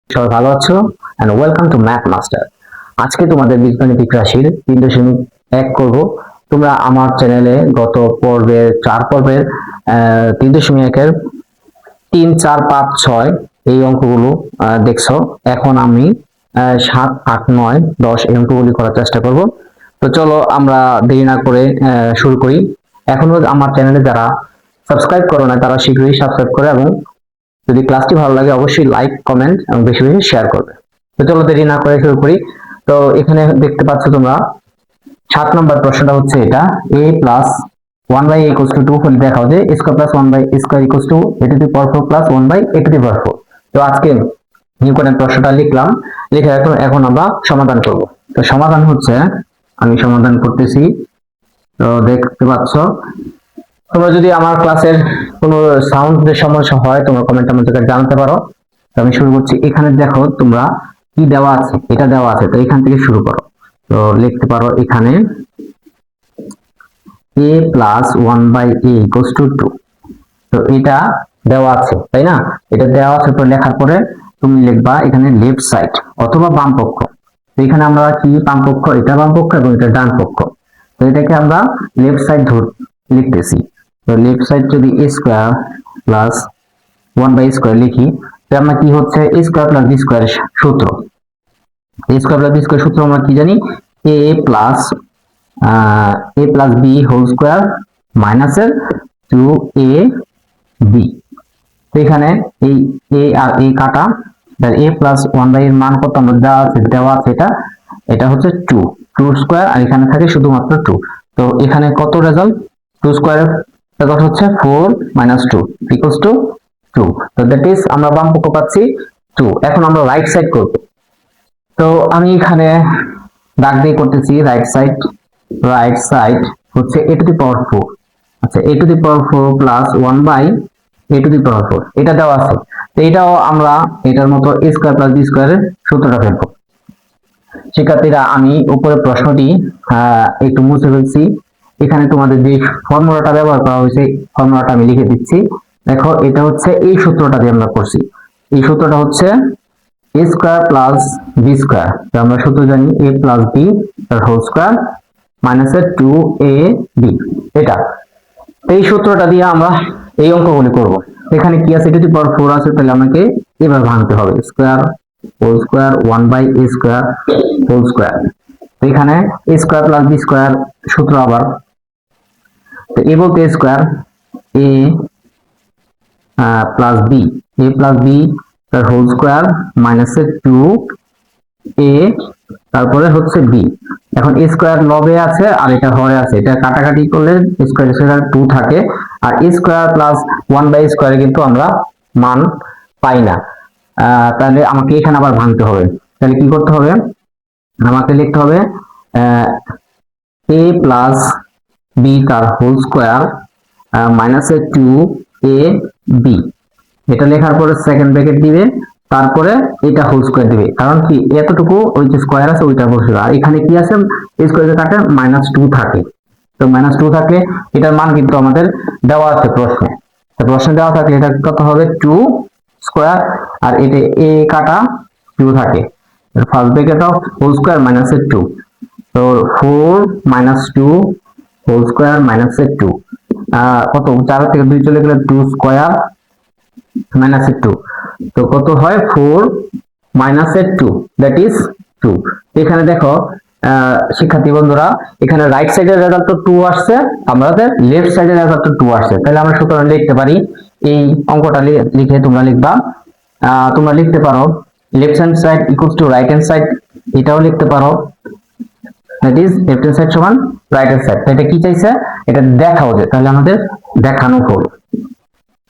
সবাই ভালো আছো and welcome to math master. আজকে তোমাদের বীজগণিতিক রাশির 3.1 করব। তোমরা আমার চ্যানেলে গত পর্বের 4 পর্বের 3.1 এর 3, 4, 5, 6 এই অঙ্কগুলো দেখছো। এখন আমি 7, 8, 9, 10 এই অঙ্কগুলি করার চেষ্টা করব। তো চলো আমরা দেরি না করে শুরু করি। এখনো আমার চ্যানেলে যারা সাবস্ক্রাইব করো না তারা শীঘ্রই সাবস্ক্রাইব করে এবং যদি ক্লাসটি ভালো লাগে অবশ্যই লাইক, কমেন্ট এবং বেশি বেশি শেয়ার করবে। তো চলো দেরি না করে শুরু করি। তো এখানে দেখতে পাচ্ছ তোমরা 7 নম্বর প্রশ্নটা হচ্ছে এটা a plus 1 by a equals to 2 হলে দেখাও যে a square plus 1 by a square equals to a to the power 4 plus 1 by a to the power 4। তো আজকে নিউটনের প্রশ্নটা লিখলাম, লিখে এখন আমরা সমাধান করব। তো সমাধান হচ্ছে, আমি সমাধান করতেছি। তো দেখতে পাচ্ছ, তোমরা যদি আমার ক্লাসের কোনো সাউন্ডের সমস্যা হয় তোমরা কমেন্টের মধ্যে জানাতে পারো। তো আমি শুরু করছি। এখানে দেখো তোমরা কি দেওয়া আছে, এটা দেওয়া আছে। তো এখান থেকে শুরু করো। তো লিখতে পারো এখানে a plus 1 by a equals to 2। তো এটা দেওয়া আছে, তাই না? এটা দেওয়া আছে। তো লেখার পরে তুমি লিখবা এখানে লেফট সাইড অথবা বাম পক্ষ। তো এখানে আমরা কি বাম পক্ষ, এটা বাম পক্ষ এবং এটা ডান পক্ষ। তো এটাকে আমরা লেফট সাইড লিখতেছি। তো লেফট সাইড যদি a square plus 1 by square লিখি, তো আমরা কি হচ্ছে a স্কয়ার প্লাস b স্কয়ারের সূত্র। a square plus b square সূত্র আমরা কি জানি, a plus b whole square minus এর 2ab। তো এখানে এই a আর a কাটা, তাহলে a প্লাস 1 বাই এর মান কত আমরা দেওয়া আছে এটা হচ্ছে 2 স্কয়ার, আর এখানে থাকে শুধুমাত্র 2। তো এখানে কত রেজাল্ট, 2 স্কয়ারের রেজাল্ট হচ্ছে 4 মাইনাস 2 ইকুয়ালস টু 2। তো দ্যাট ইজ আমরা বাম পক্ষ পাচ্ছি 2। এখন আমরা রাইট সাইড করব। তো আমি এখানে দাগ দিয়ে করতেছি রাইট সাইড হচ্ছে a টু দি পাওয়ার 4। আচ্ছা, a to the power 4 plus 1 by a to the power 4 এটা দেওয়া আছে। তো এটাও আমরা এটার মতো a স্কয়ার প্লাস b স্কয়ারের সূত্রটা ফেলবো। শিক্ষার্থীরা, আমি উপরে প্রশ্নটি একটু মুছে ফেলছি। এখানে তোমাদের যে ফর্মুলাটা ব্যবহার করা হয়েছে ফর্মুলাটা আমি লিখে দিচ্ছি। দেখো, এটা হচ্ছে এই সূত্রটা দিয়ে আমরা করছি। এই সূত্রটা হচ্ছে a square plus b square. আমরা সূত্র জানি a প্লাস b তার হোল স্কয়ার মাইনাস 2ab। এটা এই সূত্রটা দিয়ে আমরা এই অঙ্কগুলি করব। এখানে কি আছে, a টু দি পাওয়ার 4 আছে, তাহলে আমাকে এভাবে ভাঙতে হবে square whole square 1 by a square whole square. তো এখানে a square plus b square সূত্র আবার। তো a বলতে a square, a plus b তার হোল স্কয়ার মাইনাস 2a, তারপরে হচ্ছে b। এখন a স্কয়ার লবে আছে আর এটা হরে আছে, এটা কাটাকাটি করলে স্কয়ার স্কয়ার 2 থাকে, আর a স্কয়ার প্লাস 1 বাই স্কয়ারে কিন্তু আমরা মান পাই না। তাহলে আমাকে এখানে আবার ভাঙতে হবে। তাহলে কি করতে হবে, আমাকে লিখতে হবে a প্লাস b তার হোল স্কয়ার মাইনাস 2ab। এটা লেখার পরে সেকেন্ড ব্র্যাকেট দিবে, তারপরে এটা হোল স্কয়ার দিবে। কারণ কি, এতটুকু ওই যে স্কয়ার আছে ওইটা বসবে, আর এখানে কি আছে স্কয়ারের কাটে -2 থাকে। তো -2 থাকে, এটার মান কিন্তু আমাদের দেওয়া আছে প্রশ্নে। তো প্রশ্নে দেওয়া থাকে এটা কত হবে 2 স্কয়ার, আর এটা a কাটা 2 থাকে। First bracket of whole square minus 2। তো 4 -2 হোল স্কয়ার মাইনাস 2 কত, 4 থেকে 2 চলে গেলে 2 স্কয়ার মাইনাস 2। তো কত হয় 4 মাইনাস 2, দ্যাট ইজ 2। এখানে দেখো শিক্ষার্থী বন্ধুরা, এখানে রাইট সাইডের রেজাল্ট তো 2 আসছে, আমাদের লেফট সাইডের রেজাল্ট তো 2 আসছে। তাহলে আমরা সুতরাং লিখতে পারি, এই অঙ্কটা লিখে তোমরা লিখবা, তোমরা লিখতে পারো left hand side equals to right hand side, এটাও লিখতে পারো, that is left hand side সমান রাইট হ্যান্ড সাইড। এটা কি চাইছে, এটা দেখাও যে, তাহলে আমাদের দেখানো হলো,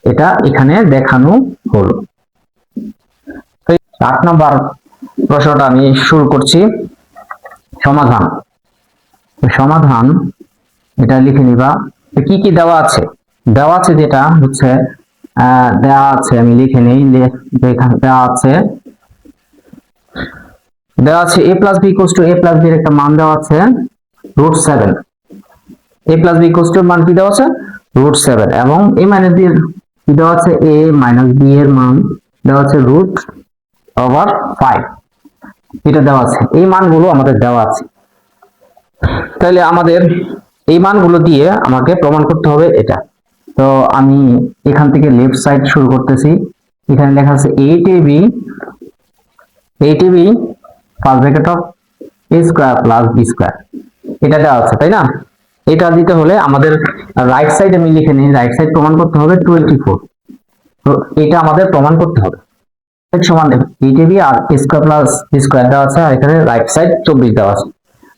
এটা এখানে দেখানো হলো। 8 নম্বর প্রশ্নটা আমি শুরু করছি। সমাধান এটা লিখে নিবা। কি কি দেওয়া আছে, যেটা হচ্ছে দেওয়া আছে, আমি লিখে নেই। দেওয়া আছে a plus b equals to a plus b এর একটা মান দেওয়া আছে √7। a plus b equals to মান কি দেওয়া আছে √7, এবং a মাইনাস b এর কি দেওয়া আছে, a মাইনাস b এর মান দেওয়া আছে ওভার 5 এটা দেওয়া আছে, এই মানগুলো আমাদের দেওয়া আছে। তাহলে আমাদের এই মানগুলো দিয়ে আমাকে প্রমাণ করতে হবে এটা। তো আমি এখান থেকে লেফট সাইড শুরু করতেছি। এখানে লেখা আছে 8ab first bracket of a square plus b square, এটা দেওয়া আছে তাই না। এটা দিতে হলে আমাদের রাইট সাইড আমি লিখে নিই, রাইট সাইড প্রমাণ করতে হবে 24। তো এটা আমাদের প্রমাণ করতে হবে সমান 8ab আর a square plus b square দেওয়া আছে, আর এখানে রাইট সাইড 24 দেওয়া আছে।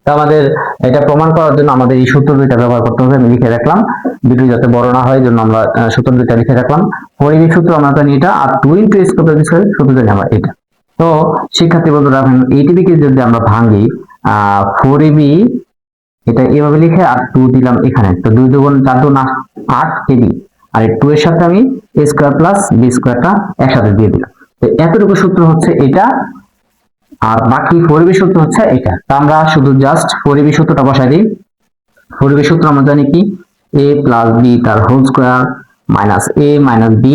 তো আমাদের এটা প্রমাণ করার জন্য আমাদের এই সূত্র দুইটা ব্যবহার করতে হবে। আমি লিখে রাখলাম, ভিডিও যাতে বড় না হয় জন্য আমরা সূত্র দুইটা লিখে রাখলাম। 4ab সূত্র আমরা জানি এটা, আর 2 * a square plus b square সূত্র জানি আমরা এটা। তো শিক্ষার্থী বন্ধুরা, 8ab কে যদি আমরা ভাঙি 4ab এটা এভাবে লিখে আর 2 দিলাম এখানে, তো 2 × 4 = 8 ab, আর এই 2 এর সাথে আমি a স্কয়ার প্লাস b স্কয়ারটা একসাথে দিয়ে দিলাম। তো এতটুকু সূত্র হচ্ছে এটা, আর বাকি 4ab সূত্র হচ্ছে এটা। তো আমরা শুধু জাস্ট 4ab সূত্রটা বসাই দিই। 4ab সূত্র আমরা জানি কি, a প্লাস b তার whole square minus a minus b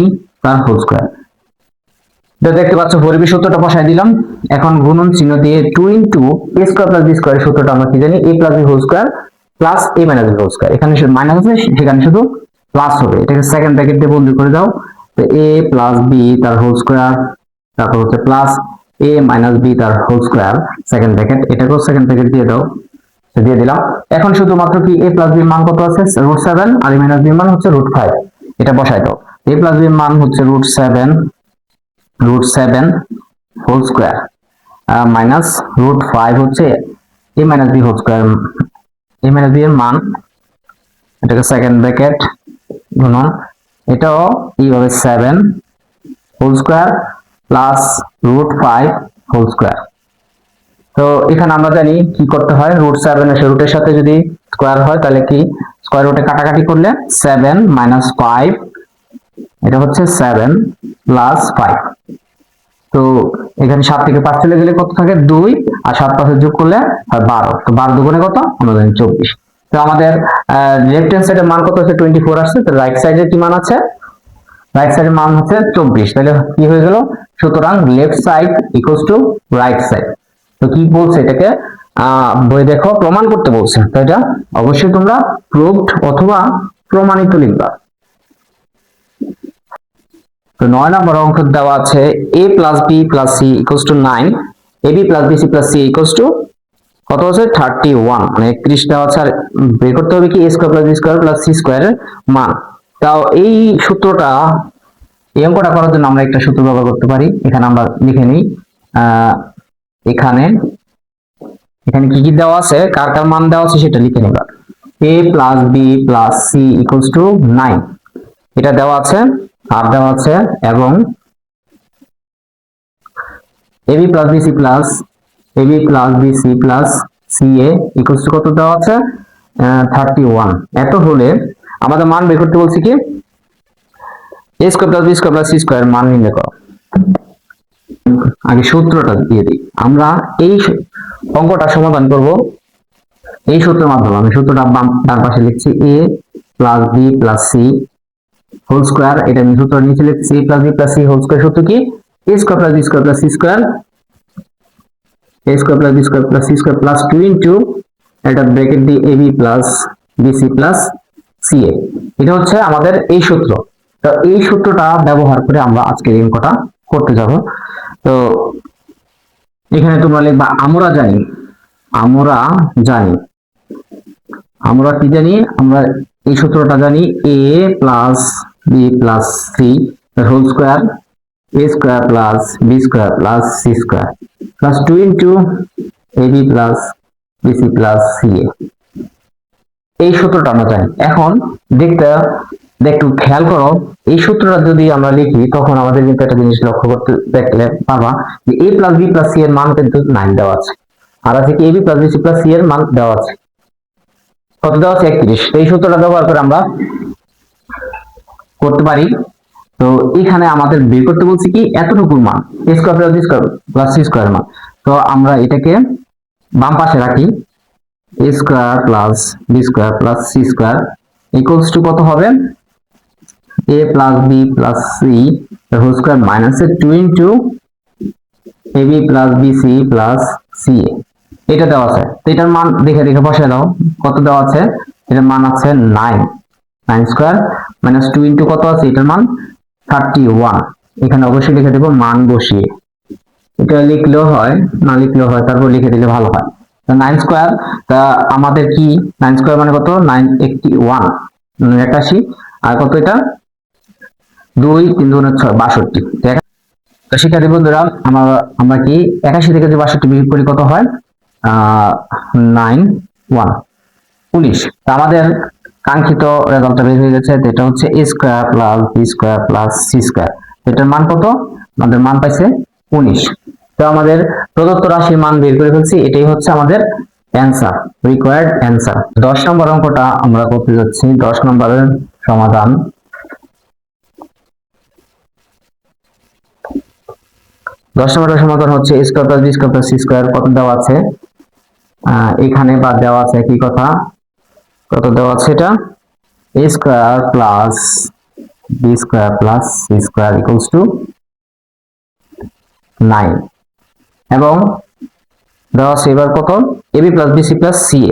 তার হোল স্কয়ার। এটা দেখতে পাচ্ছ 4ab সূত্রটা বসাই দিলাম। এখন গুণন চিহ্ন দিয়ে 2 * a square plus b square সূত্রটা আমরা কি জানি, a plus b whole square plus a minus b whole square. এখানে শুধু মাইনাস আছে, সেখানে শুধু প্লাস হবে। এটাকে সেকেন্ড ব্র্যাকেট দিয়ে বন্ধ করে দাও। তো a প্লাস b তার হোল স্কয়ার, তারপর হচ্ছে প্লাস a মাইনাস b তার হোল স্কয়ার সেকেন্ড ব্র্যাকেট, এটাকেও সেকেন্ড ব্র্যাকেট দিয়ে দাও, দিয়ে দিলাম। এখন শুধুমাত্র কি a প্লাস b এর মান কত আছে, √7, আর a মাইনাস b এর মান হচ্ছে √5, এটা বসাই দাও। a প্লাস b এর মান হচ্ছে √7 হোল স্কয়ার মাইনাস √5 হচ্ছে a minus b whole square, a minus b এর মান, এটাকে সেকেন্ড ব্র্যাকেট গুণন, এটাও এইভাবে 7 whole square plus √5 whole square. তো এখানে আমরা জানি কি করতে হয়, √7 এর রুটের সাথে যদি স্কয়ার হয় তাহলে কি স্কয়ার রুটে কাটাকাটি করলে 7 - 5, এটা হচ্ছে 7 + 5। তো এখানে 7 থেকে 5 চলে গেলে কত থাকে, 2, আর 7 5 যোগ করলে হয় 12। তো 12 দুগুণে কত, আমরা জানি 24। তো আমাদের লেফট হ্যান্ড সাইডের মান কত আছে, 24 আসছে। তো রাইট সাইডে কি মান আছে, রাইট সাইডের মান হচ্ছে 24। তাহলে কি হয়ে গেল, সুতরাং left side equals to right side. তো কি বলছে, এটাকে বই দেখো প্রমাণ করতে বলছে। তো এটা অবশ্যই তোমরা প্রুভড অথবা প্রমাণিত লিখবা। তো 9 নম্বর অঙ্ক দেওয়া আছে a plus b plus c equals to 9, ab plus bc plus c equals to কত আছে, 31, মানে 31 দেওয়া আছে। আর বের করতে হবে কি a square plus b square plus c স্কয়ারের মান। তাও এই সূত্রটা, এই অঙ্কটা করার জন্য আমরা একটা সূত্র ব্যবহার করতে পারি। এখানে আমরা লিখে নিই, এখানে কি কি দেওয়া আছে, কার কার মান দেওয়া আছে সেটা লিখে নিবা। a plus b plus c equals to 9, এটা দেওয়া আছে, আর দেওয়া আছে, এবং ab plus bc plus bc plus ca equals to কত দেওয়া আছে, 31। এত হলে আমাদের মান বের করতে বলছি কি, a square plus b square plus c square মান নির্ণয় করো। আগে সূত্রটা দিয়ে দিই। আমরা এই অঙ্কটা সমাধান করব এই সূত্রের মাধ্যমে। আমি সূত্রটা ডান পাশে লিখছি, a plus b plus c whole square, এটা আমি সূত্র নিচে লিখছি, a plus b plus c whole square সূত্র কি, a square plus b square plus c square, a square plus b square plus c square plus 2 এটা bracket দিয়ে ab plus bc plus ca, এটা হচ্ছে আমাদের এই সূত্র। তো এই সূত্রটা ব্যবহার করে আমরা আজকের এই অঙ্কটা করতে যাব। তো এখানে তোমরা লিখবা আমরা জানি কি জানি, আমরা এই সূত্রটা জানি, a plus b plus c whole square, a square plus b square plus c square plus 2 ab plus bc plus ca, এই সূত্রটা আমরা জানি। এখন একটু খেয়াল করো, এই সূত্রটা যদি আমরা লিখি তখন আমাদের কিন্তু একটা জিনিস লক্ষ্য করতে দেখলে পাবা যে a plus b plus c এর মান কিন্তু 9 দেওয়া আছে, আর আছে কি ab plus bc plus c এর মান দেওয়া আছে, কত দেওয়া আছে, 31। এই সূত্রটা ব্যবহার করে আমরা করতে পারি। তো এখানে আমাদের বের করতে বলছি কি, এতটুকুর মান a square plus b square plus c square মান। তো আমরা এটাকে বাম পাশে রাখি, a square plus b square plus c square equals to কত হবে, a plus b plus c whole square minus 2 ab plus bc plus ca এটা দেওয়া আছে। তো এটার মান দেখে দেখে বসে দাও, কত দেওয়া আছে, এটার মান আছে 9, 9 স্কয়ার মাইনাস 2 ইনটু কত আছে, এটার মান 31। এখানে অবশ্যই লিখে দেব মান বসিয়ে, এটা লিখলেও হয় না লিখলেও হয়, তারপর লিখে দিলে ভালো হয়। তো 9 স্কয়ার, তা আমাদের কি 9 স্কয়ার মানে কত, 981 81, আর কত এটা 2 3 2 6 62। তো শিক্ষার্থী বন্ধুরা, আমরা কি 81 থেকে যে 62 বিয়োগ করি কত হয়, 19। তো আমাদের কাঙ্ক্ষিত রেজাল্টটা বের হয়ে গেছে, এটা হচ্ছে a square plus b square plus c square. এটার মান কত, আমাদের মান পাইছে 19। তো আমাদের প্রদত্ত রাশির মান বের করে ফেলছি, এটাই হচ্ছে আমাদের অ্যান্সার, রিকোয়ার্ড অ্যান্সার। 10 নম্বর অঙ্কটা আমরা করতে যাচ্ছি, 10 নম্বরের সমাধান। 10 নম্বরের সমাধান হচ্ছে a square plus b square plus c square কত দেওয়া আছে, এখানে বাদ দেওয়া আছে কি কথা, কত দেওয়া আছে, এটা a square plus b square plus c square equals to 9, এবং দেওয়া আছে এবার কত, ab plus bc plus ca,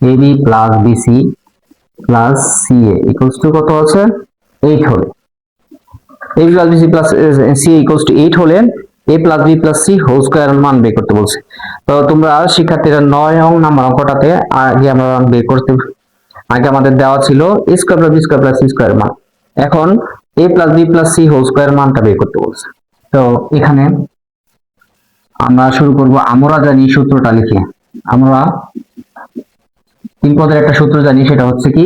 ab plus bc plus ca equals to কত আছে 8 হলে, ab plus bc plus ca equals to 8 হলে a plus b plus c whole square মান বের করতে বলছে। তো তোমরা শিক্ষার্থীরা 9 নাম্বার অঙ্কটাতে আগে আমরা বের করতে, আগে আমাদের দেওয়া ছিল a square plus b square plus c square মান, এখন a plus b plus c whole square মানটা বের করতে বলছে। তো এখানে আমরা শুরু করব, আমরা জানি সূত্রটা লিখে, আমরা তিন পদের একটা সূত্র জানি, সেটা হচ্ছে কি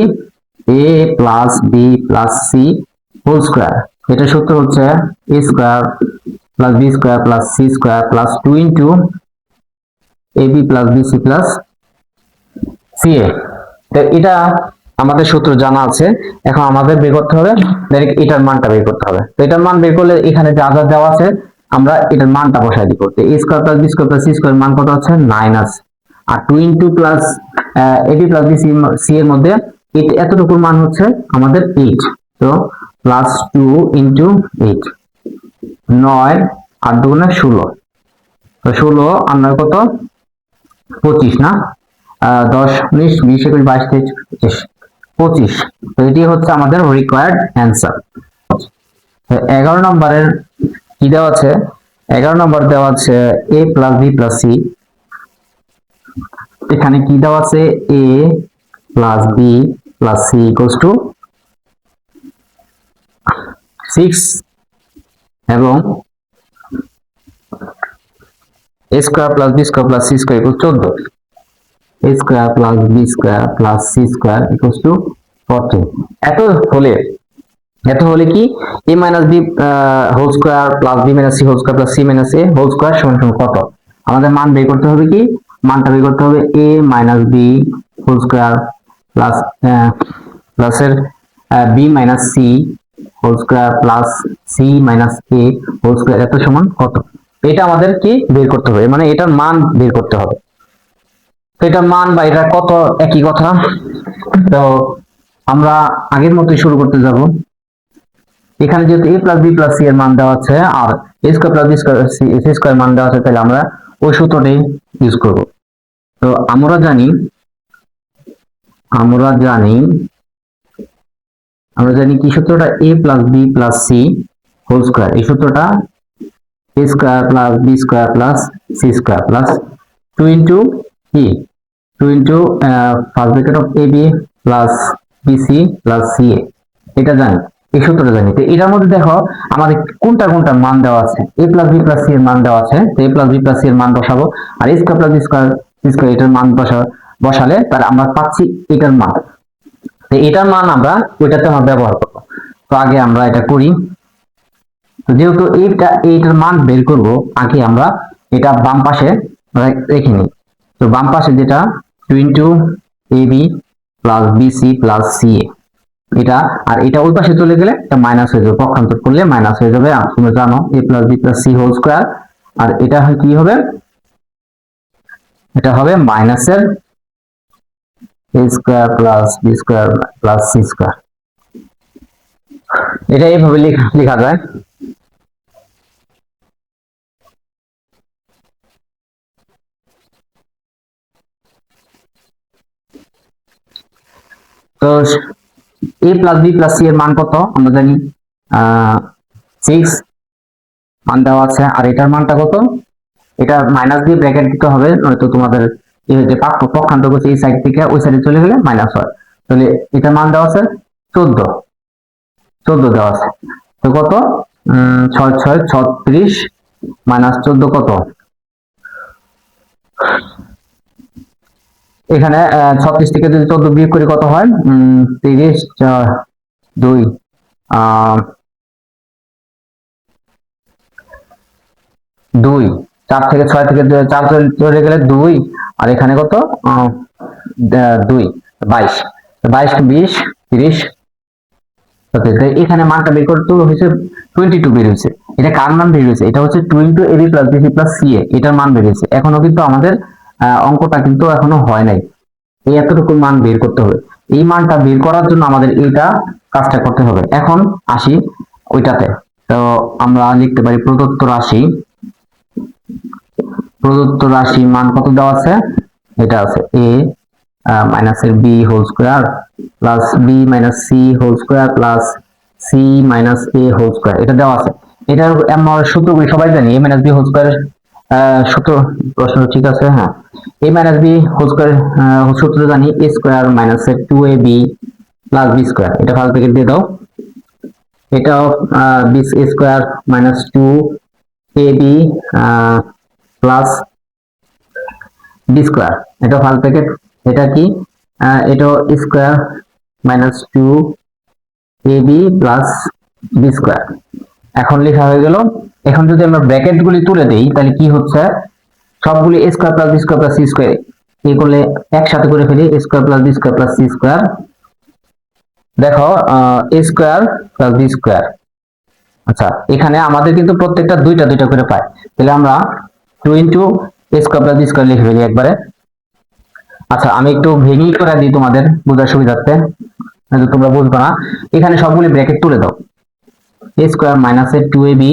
a plus b plus c whole square. এটা সূত্র হচ্ছে a square plus b square plus c square plus 2 into ab plus bc plus ca। তো এটা আমাদের সূত্র জানা আছে, এখন আমাদের বের করতে হবে ডাইরেক্ট এটার মানটা বের করতে হবে। তো এটার মান বের করলে এখানে যা যা দেওয়া আছে আমরা এটার মানটা বসাই দিব। তো a square plus b square plus c square মান কত আছে 9 আছে, আর 2 into plus ab plus bc c এর মধ্যে এতটুকুর মান হচ্ছে আমাদের 8, তো প্লাস 2 ইনটু 8, 9 আর 2 গুণে 16, তো 16 আর 9 কত 25 না, 10 19 20 21 22 23 25, 25। তো এটি হচ্ছে আমাদের রিকোয়ার্ড অ্যান্সার। 11 নম্বরের কি দেওয়া আছে, 11 নম্বর দেওয়া আছে a plus b plus c, এখানে কি দেওয়া আছে a plus b plus c equals to 6 এবং a square plus b square plus c square equals 14, a square plus b square plus c square equals to 14। এত হলে কি a minus b whole square plus b minus c whole square plus c minus a whole square সমান সমান কত, আমাদের মান বের করতে হবে, কি মানটা বের করতে হবে a minus b whole square plus প্লাসের b minus c whole square plus c minus a whole square এত সমান কত, এটা আমাদের কি বের করতে হবে, মানে এটার মান বের করতে হবে। তো এটার মান বা এটা কত একই কথা। তো আমরা আগের মতোই শুরু করতে যাব, এখানে যেহেতু a plus b plus c এর মান দেওয়া আছে আর a square plus b square c square মান দেওয়া আছে, তাহলে আমরা ওই সূত্রটাই ইউজ করব। তো আমরা জানি কি সূত্রটা, a plus b plus c whole square, এই সূত্রটা a square plus b square plus c square plus 2 into কি 2 into first bracket of ab plus bc plus ca, এটা জানি, এই সূত্রটা জানি। তো এটার মধ্যে দেখো আমাদের কোনটা মান দেওয়া আছে, a plus b plus c এর মান দেওয়া আছে, তো a plus b plus c এর মান বসাবো, আর a square plus b square c square এটার মান বসালে তাহলে আমরা পাচ্ছি এটার মান। তো এটার মান আমরা ওইটাতে আমরা ব্যবহার করব। তো আগে আমরা এটা করি, তো যেহেতু এইটার মান বের করব, আগে আমরা এটা বাম পাশে রেখে নিই। তো বাম পাশে যেটা 2 into ab plus bc plus ca, এটা আর এটা ওই পাশে চলে গেলে এটা মাইনাস হয়ে যাবে, পক্ষান্তর করলে মাইনাস হয়ে যাবে। আর তোমরা জানো a plus b plus c whole square, আর এটা কি হবে, এটা হবে মাইনাসের a square plus b square plus c square, এটা এইভাবে লেখা যায়। তো a plus B plus C এর মান কত আমরা জানি 6 মান দেওয়া আছে, আর এটার মানটা কত, এটা মাইনাস দিয়ে ব্র্যাকেট দিতে হবে, নয়তো তোমাদের এই যে পক্ষান্তর করছে এই সাইড থেকে ওই সাইডে চলে গেলে মাইনাস হয়। তাহলে এটার মান দেওয়া আছে 14 দেওয়া আছে। তো কত 6 6 36 মাইনাস 14 কত, এখানে 36 থেকে যদি 14 বিয়োগ করি কত হয় 30 2 2 4 থেকে 6 থেকে 4 চলে গেলে 2, আর এখানে কত 2 22 22 20 30। এখানে মানটা বের করতে হয়েছে 22 বের হয়েছে। এটা কার মান বের হয়েছে, এটা হচ্ছে 2 * ab + bc + ca, এটার মান বের হয়েছে। এখনো কিন্তু আমাদের অঙ্কটা কিন্তু এখনো হয় নাই, এই এতটুকু মান বের করতে হবে। এই মানটা বের করার জন্য আমাদের এইটা কাজটা করতে হবে। এখন আসি ওইটাতে। তো আমরা লিখতে পারি প্রদত্ত রাশি মান কত দেওয়া আছে, এটা আছে a minus b whole square plus b minus c whole square plus c minus a whole square, এটা দেওয়া আছে। এটার আমরা সূত্রগুলি সবাই জানি, a minus b whole square সূত্র, প্রশ্ন ঠিক আছে, হ্যাঁ a minus b whole square সূত্র জানি, a square minus 2ab plus b square, এটা ফার্স্ট ব্র্যাকেট দিয়ে দাও। এটাও b square minus 2ab plus b square, এটা ফার্স্ট ব্র্যাকেট। এটা কি এটা square minus 2ab plus b square, এখন লেখা হয়ে গেল। এখন যদি আমরা ব্র্যাকেট গুলি তুলে দেই তাহলে কি হচ্ছে, সবগুলি a square plus b square plus c square এই করলে একসাথে করে ফেলি, a square plus b square plus c square. দেখো a square plus b square, আচ্ছা এখানে আমাদের কিন্তু প্রত্যেকটা দুইটা দুইটা করে পাই, তাহলে আমরা 2 * a square plus b square লিখে ফেলি একবারে। আচ্ছা আমি একটু ভেঙে করে দিই তোমাদের বোঝার সুবিধার্থে, কিন্তু তোমরা বুঝবে না। এখানে সবগুলি ব্র্যাকেট তুলে দাও, a square minus 2ab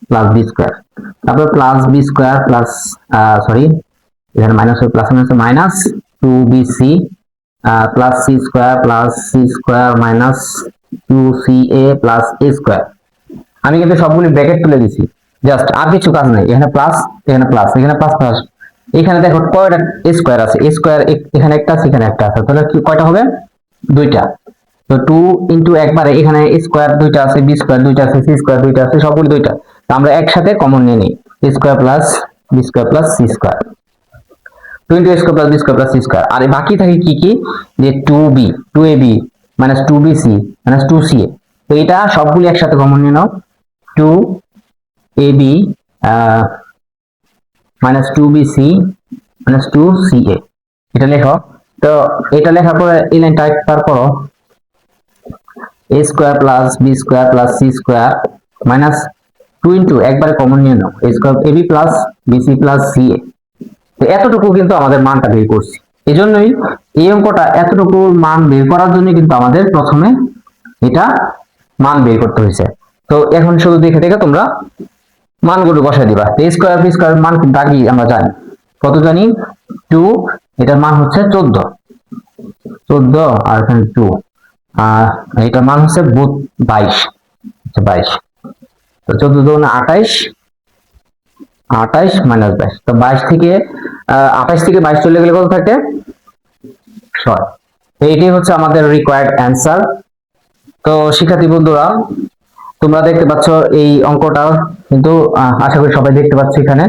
plus b square, তারপর plus b square plus sorry এখানে minus plus minus 2bc plus c square plus c square minus 2ca plus a square. আমি কিন্তু সবগুলি ব্র্যাকেট তুলে দিছি, জাস্ট আর কিছু কাজ নাই। এখানে প্লাস এখানে প্লাস এখানে প্লাস প্লাস, এখানে দেখো কয়টা a স্কয়ার আছে, a স্কয়ার এখানে একটা আছে এখানে একটা আছে, তাহলে কি কয়টা হবে, দুইটা। তো 2 * একবারে এখানে a স্কয়ার দুইটা আছে, b স্কয়ার দুইটা আছে, c স্কয়ার দুইটা আছে, সবগুলো দুইটা। তো আমরা একসাথে কমন নিয়ে নেই, a square plus b square plus c square, 2 * a square plus b square plus c square. আর বাকি থাকে কি কি, যে 2ab minus 2bc minus 2ca, তো এটা সবগুলো একসাথে কমন নিয়ে নাও, 2ab minus 2bc minus 2ca, এটা লেখো। তো এটা লেখার পরে এই লাইনটা পার করো, a square plus b square plus c square minus 2 একবারে কমন নিয়ে নাও, a square ab plus bc plus ca। তো এতটুকু কিন্তু আমাদের মানটা বের করছি, এজন্যই এই অঙ্কটা এতটুকু মান বের করার জন্য কিন্তু আমাদের প্রথমে এটা মান বের করতে হয়েছে। তো এখন শুধু দেখে দেখে তোমরা মানগুলো বসাই দিবা। a স্কয়ার b স্কয়ার মান কিন্তু আগেই আমরা জানি, কত জানি 2, এটার মান হচ্ছে 14 আর এখানে 2, আর এটার মান হচ্ছে 22, আচ্ছা 22। তো 14 × 28 মাইনাস 22, তো 22 থেকে 28 থেকে 22 চলে গেলে কত থাকে 6। তো এটাই হচ্ছে আমাদের রিকোয়ার্ড অ্যান্সার। তো শিক্ষার্থী বন্ধুরা তোমরা দেখতে পাচ্ছ এই অঙ্কটা কিন্তু আশা করি সবাই দেখতে পাচ্ছ, এখানে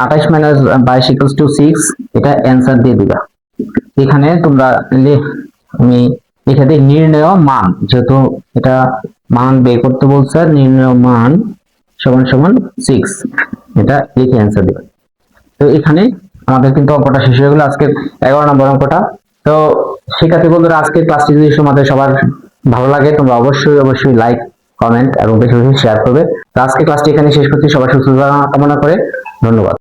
28 - 22 = 6, এটা অ্যান্সার দিয়ে দিবা। এখানে তোমরা আমি এখানে নির্ণয় মান, যেহেতু এটা মান বের করতে বলছে, নির্ণয় মান সমান সমান 6, এটা লিখে অ্যান্সার দিবে। তো এখানে আমাদের কিন্তু অঙ্কটা শেষ হয়ে গেল, আজকের 11 নম্বর অঙ্কটা। তো শিক্ষার্থী বন্ধুরা আজকের ক্লাসটি যদি তোমাদের সবার ভালো লাগে তোমরা অবশ্যই লাইক কমেন্ট এবং বেশি বেশি শেয়ার করবে। তো আজকে ক্লাসটি এখানে শেষ করছি, সবাই সুস্থ কামনা করে ধন্যবাদ।